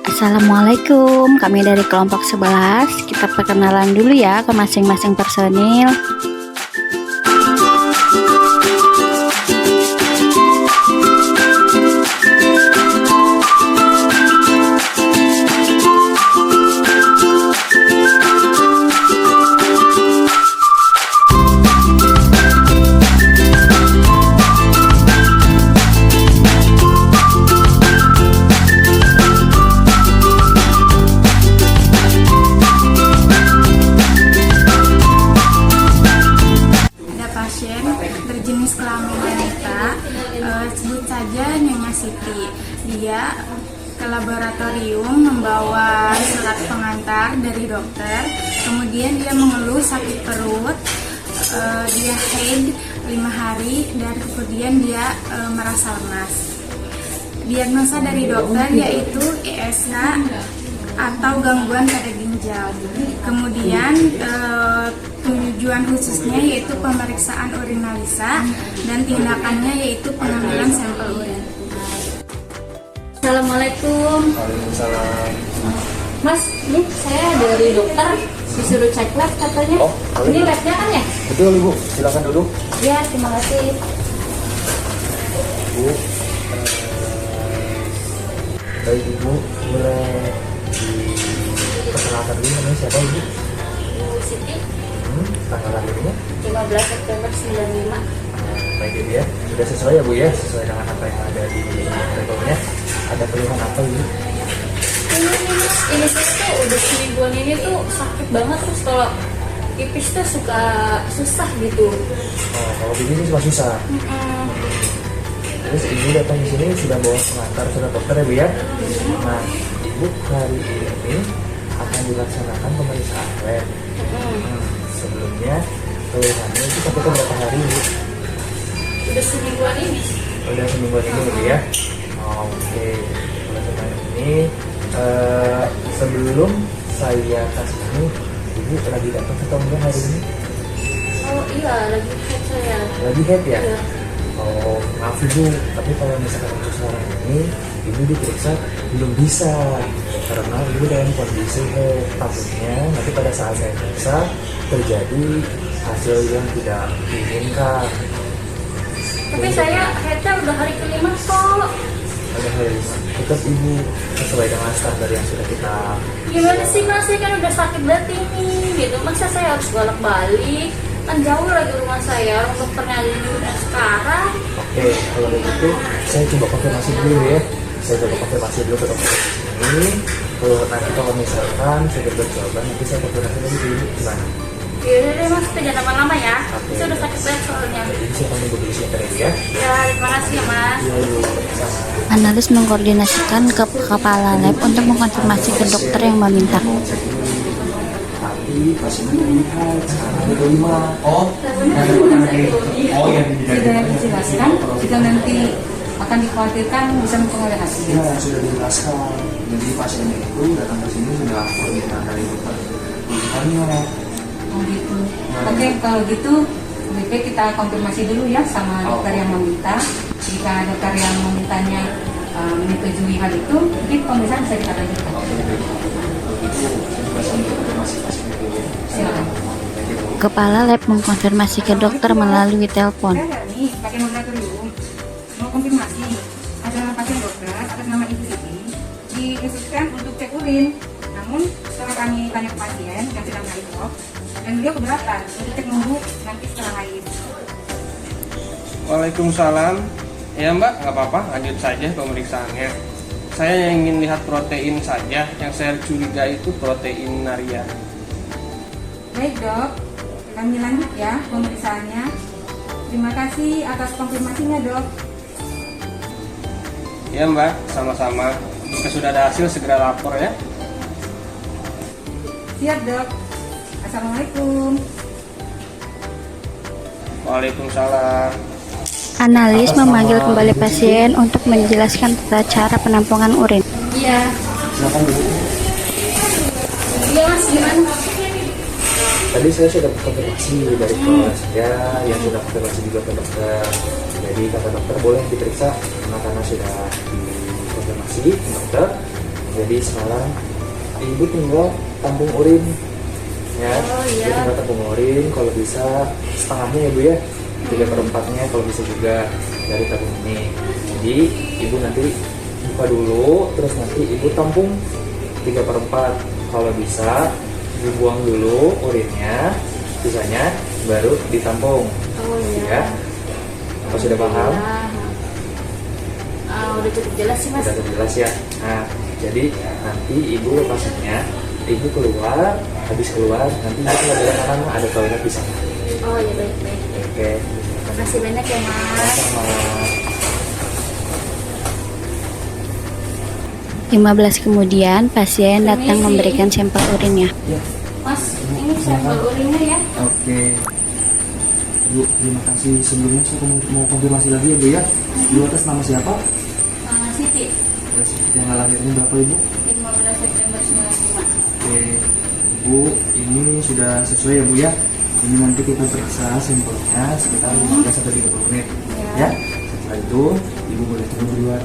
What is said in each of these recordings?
Assalamualaikum, kami dari kelompok 11. Kita perkenalan dulu ya ke masing-masing personil. Pasien berjenis kelamin wanita, sebut saja Nyonya Siti. Dia ke laboratorium membawa surat pengantar dari dokter. Kemudian dia mengeluh sakit perut, dia haid 5 hari dan kemudian dia merasa lemas. Diagnosa dari dokter yaitu ISK atau gangguan pada ginjal. Kemudian tujuan khususnya yaitu pemeriksaan urinalisa dan tindakannya yaitu pengambilan sampel urin. Assalamualaikum. Waalaikumsalam. Mas, ini saya dari dokter disuruh cek lab katanya. Oh, boleh. Ini labnya kan ya? Betul Ibu, silakan duduk. Ya, terima kasih. Bu, baik Ibu, boleh diperkenalkan dulu namanya siapa Ibu? Bu Siti, Tanggal lahirnya? 15 September 95. Baik Ibu ya, sudah sesuai ya Bu ya, sesuai dengan apa yang ada di rekornya. Ada keluhan apa Ibu? Ini tuh udah semingguan ini tuh sakit banget, terus kalau pipis tuh suka susah gitu. Oh, kalau begini suka susah. Terus Ibu datang di sini sudah bawa pengantar surat dokter ya Bu ya? Nah, Ibu hari ini akan dilaksanakan pemeriksaan lab. Sebelumnya keluhannya itu sampai ke berapa hari Bu? Udah semingguan ini. Udah semingguan ini Bu ya? Oke, mulai sekarang ini sebelum saya kasih ini, Ibu lagi datang atau enggak hari ini? Oh iya, lagi head saya. Lagi head ya? Iya. Oh, maaf Ibu, tapi kalau misalkan untuk sekarang ini Ibu diperiksa belum bisa karena Ibu dalam kondisi head. Takutnya nanti pada saat saya periksa terjadi hasil yang tidak diinginkan. Tapi saya headnya udah hari kelima kok. Ada hari tetap Ibu sesuai dengan standar yang sudah kita. Gimana sih Mas, saya kan udah sakit banget ini gitu. Masa saya harus bolak-balik? Kan jauh lagi rumah saya, orang dokternya udah sekarang. Oke, kalau begitu saya coba konfirmasi dulu ya. Saya coba konfirmasi dulu ke dokter ini. Nanti kalau misalkan sudah berjawaban, nanti saya konfirmasi lagi dulu gimana. Yaudah deh Mas, jangan lama-lama ya. Oke. Saya udah sakit banget soalnya. Jadi saya akan tunggu di sebentar ya. Ya, terima kasih ya Mas. Iya, Ibu. Sama. Analis mengkoordinasikan ke kepala lab untuk mengkonfirmasi ke dokter yang meminta. Tapi pasiennya melihat sekarang ada 5. Oh yang Sudah dijelaskan, jika nanti akan dikhawatirkan bisa mempengaruhi hasil. ya sudah dijelaskan. Jadi pasiennya itu datang ke sini sudah permintaan dari dokter. Bukannya Oh gitu. Oke, kalau gitu lebih baik kita konfirmasi dulu ya sama dokter yang meminta. Jika dokter yang memintanya menyetujui hal itu, mungkin pemeriksaan bisa kita lanjutkan. Silakan. Kepala lab mengkonfirmasi ke dokter melalui telepon. Saya nih pakai laboratorium mau konfirmasi ada pasien dokter atas nama Ibu Siti diinstruksikan untuk cek urin. Namun setelah kami tanya ke pasien yang sedang haid dan beliau keberatan untuk cek nunggu nanti setelah haid. Waalaikumsalam. Ya Mbak, nggak apa-apa, lanjut saja pemeriksaannya. Saya ingin lihat protein saja, yang saya curiga itu protein naria. Baik dok, kami lanjut ya pemeriksaannya. Terima kasih atas konfirmasinya dok. Ya Mbak, sama-sama. Jika sudah ada hasil, segera lapor ya. Siap dok. Assalamualaikum. Waalaikumsalam. Analis memanggil kembali pasien untuk menjelaskan tata cara penampungan urin. Iya. Silakan Bu. Iya Mas, gimana? Tadi saya sudah konfirmasi dari kepala saya yang sudah konfirmasi juga ke dokter. Jadi kata dokter boleh diperiksa karena sudah dikonfirmasi ke dokter. Jadi sekarang ibu tinggal tampung urin ya. Oh, iya. Ibu tinggal tampung urin, kalau bisa setengahnya ya bu ya, 3/4-nya kalau bisa juga dari tabung ini. Jadi ibu nanti buka dulu, terus nanti ibu tampung 3/4. Kalau bisa dibuang dulu urinnya, sisanya baru ditampung. Oh Ya, apa sudah paham? Udah cukup jelas sih mas. Sudah jelas ya. Nah, jadi nanti ibu lepasnya, ibu keluar, habis keluar nanti ibu ada anak ada toilet di sana. Oh ya baik baik. Oke. Makasih banyak ya mas. Sama. 15 kemudian, pasien datang memberikan sampel urinnya. Ya, Mas, ini sampel urinnya ya. oke. Bu, terima kasih. Sebelumnya saya mau konfirmasi lagi ya bu ya. Ibu atas nama siapa? Siti. Terus tanggal lahirnya berapa ibu? 15 September 95. Oke, ibu ini sudah sesuai ya bu ya. Ini nanti kita periksa sampelnya sekitar 15-30 menit. Ya. Setelah itu ibu boleh tunggu di luar.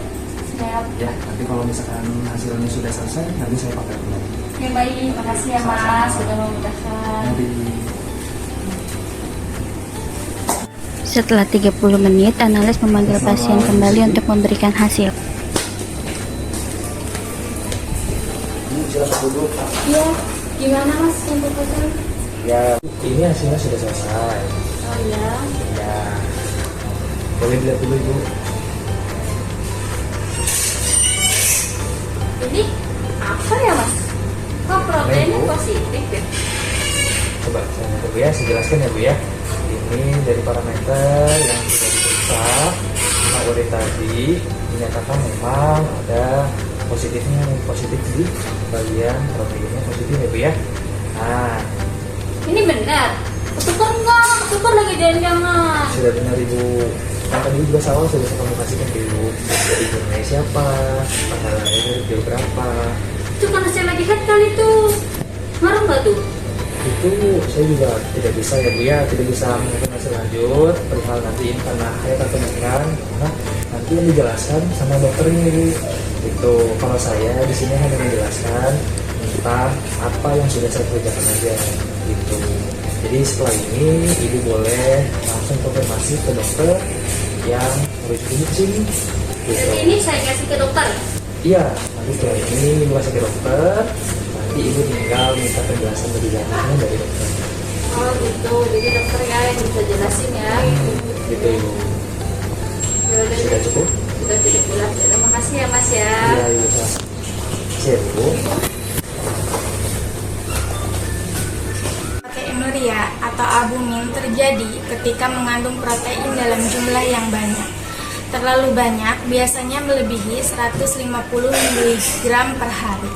Siap. Ya, nanti kalau misalkan hasilnya sudah selesai, nanti saya pakai ulang. Oke baik, makasih ya mas sudah memudahkan. Nanti Setelah 30 menit, analis memanggil pasien kembali untuk memberikan hasil. ibu silakan duduk. Iya, gimana mas untuk hasil? Ya, ini hasilnya sudah selesai. Oh iya. Ya, boleh dilihat dulu ibu. Ini apa ya mas? Kok proteinnya Bu. positif ya? Coba saya jelaskan ya bu ya. Ini dari parameter yang sudah diperiksa sama urin tadi dinyatakan memang ada positif di bagian proteinnya positif ya bu ya. Nah, Ini benar. Ketukar enggak? Ketukar lagi jangan-jangan. sudah benar ibu. Nah, tadi juga saya sudah saya komunikasikan ke ibu. Dari ibunya siapa, tanggal lahirnya jam berapa. Itu karena saya lagi head kali tuh. Ngaruh nggak tuh? Itu saya juga tidak bisa ya bu ya, tidak bisa menginformasi lanjut perihal nanti ini karena saya tertemukan karena nanti yang dijelaskan sama dokternya bu. Itu kalau saya di sini hanya menjelaskan tentang apa yang sudah saya kerjakan aja gitu. Jadi setelah ini ibu boleh langsung konfirmasi ke dokter yang merujuk di sini gitu. Jadi ini saya kasih ke dokter. Iya, nanti setelah ini ibu kasih ke dokter, nanti ibu tinggal minta penjelasan lebih lanjutnya dari dokter. Oh gitu. Jadi dokter ya yang bisa jelasin ya. Gitu ibu. Yaudah, Sudah cukup? sudah cukup jelas. Terima kasih ya mas ya. Iya, ibu. Siap ibu. Proteinuria atau albumin terjadi ketika mengandung protein dalam jumlah yang banyak. Terlalu banyak, biasanya melebihi 150 mg per hari.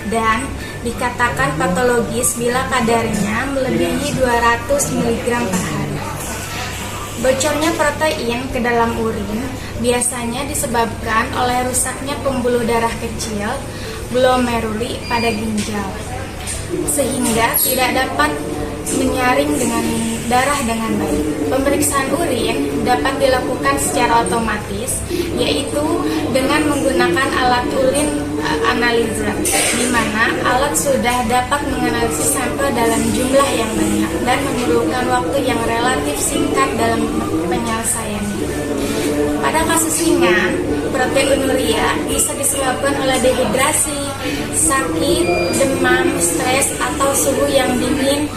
Dan dikatakan patologis bila kadarnya melebihi 200 mg per hari. Bocornya protein ke dalam urin biasanya disebabkan oleh rusaknya pembuluh darah kecil, glomeruli pada ginjal, sehingga tidak dapat menyaring dengan darah dengan baik. Pemeriksaan urin dapat dilakukan secara otomatis, yaitu dengan menggunakan alat urin analyzer, di mana alat sudah dapat menganalisis sampel dalam jumlah yang banyak dan memerlukan waktu yang relatif singkat dalam penyelesaiannya. Pada kasus ringan, proteinuria bisa disebabkan oleh dehidrasi, sakit, demam, stres, atau suhu yang dingin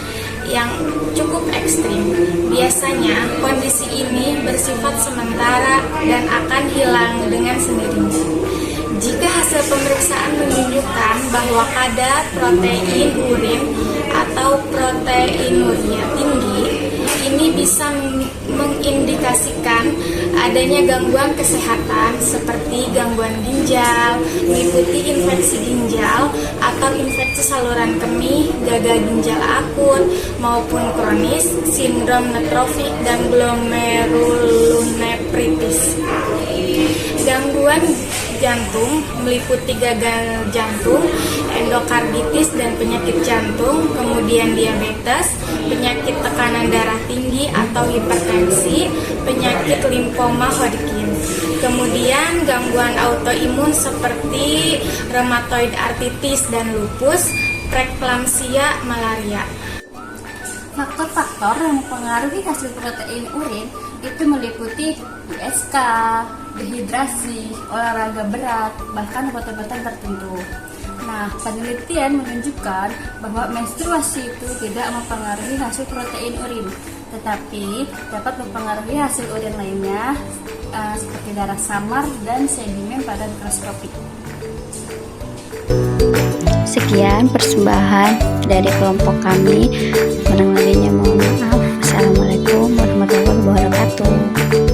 yang cukup ekstrim. Biasanya kondisi ini bersifat sementara dan akan hilang dengan sendirinya. Jika hasil pemeriksaan menunjukkan bahwa kadar protein urin atau proteinuria tinggi, ini bisa mengindikasikan adanya gangguan kesehatan seperti gangguan ginjal, meliputi infeksi ginjal atau infeksi saluran kemih, gagal ginjal akut maupun kronis, sindrom netrofik dan glomerulonefritis. Gangguan jantung meliputi gagal jantung, endokarditis dan penyakit jantung, kemudian diabetes, penyakit tekanan darah tinggi atau hipertensi, penyakit limfoma Hodgkin. Kemudian gangguan autoimun seperti rheumatoid arthritis dan lupus, preeklamsia, malaria. Faktor-faktor yang mempengaruhi hasil protein urin itu meliputi USK, dehidrasi, olahraga berat, bahkan obat-obatan tertentu. Nah, penelitian menunjukkan bahwa menstruasi itu tidak mempengaruhi hasil protein urin, tetapi dapat mempengaruhi hasil urin lainnya seperti darah samar dan sedimen pada mikroskopik. Sekian persembahan dari kelompok kami. Kurang lebihnya mohon maaf. Assalamualaikum warahmatullahi wabarakatuh.